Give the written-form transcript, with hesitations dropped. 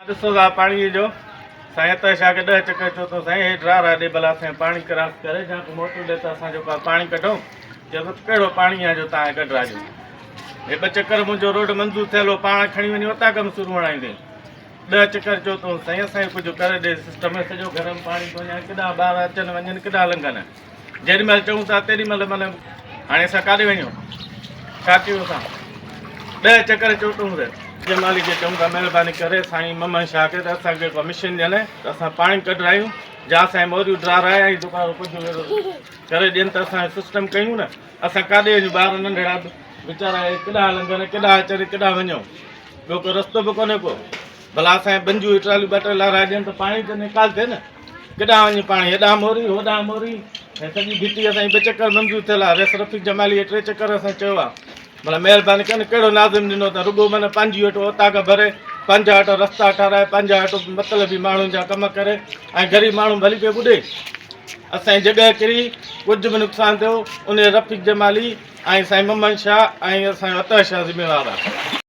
ॾिसो था पाणीअ जो साईं त छा के 10 चकर चओ थो साईं हेठि राह ॾे भला असां पाणी क्रॉस करे या को मोटर ॾे त असां जेको आहे पाणी कढूं चयो त कहिड़ो पाणी आहे जो तव्हां कढ राजू हे 2 चकर मुंहिंजो रोड मंज़ूर थियल हो पाण खणी वञी उतां कमु शुरू हणाईंदे 10 चकर चओ थो साईं असांखे कुझु करे ॾे सिस्टम में सॼो गरम पाणी थो वञे केॾा ॿार अचनि वञनि केॾा लंघनि जेॾीमहिल चऊं था तेॾीमहिल मतिलबु हाणे असां काॾे वञूं छा कयूं असां 10 चकर चओ थो जंहिं माली खे चऊं था महिरबानी करे साईं मम्मा छा कयो त असांखे को मिशन ॾियनि त असां पाणी कढायूं या असांजे मोरियूं ड्राराया ई दुकान कुझु करे ॾियनि त असां सिस्टम कयूं न असां काॾे वञूं ॿार नंढड़ा वीचारा केॾा लंघनि केॾा अचनि केॾा वञूं ॿियो को रस्तो बि कोन्हे को भला असांजे बंजूं ट्रालियूं 2 टे लाराए ॾियनि त पाणी त निकाल थिए न केॾा वञे पाणी हेॾां मोरी होॾां मोरी ऐं सॼी भिती असांजी 2 चकर मंज़ूर थियल आहे रेस रफ़ीक जमाली 3 चकर असां चयो आहे भला महिरबानी कनि कहिड़ो नाज़िम ॾिनो त रुॻो माना पंहिंजी वटि ओता खां भरे 5 वटि रस्ता ठाराए 5 वटि मतिलबी माण्हुनि जा कम करे ऐं ग़रीब माण्हू भली पियो ॿुॾे असांजी जॻह किरी कुझु बि नुक़सानु थियो उन रफ़ीक जमाली ऐं साईं मोहम्मद शाह ऐं असांजो अतश शाह ज़िम्मेवारु आहे।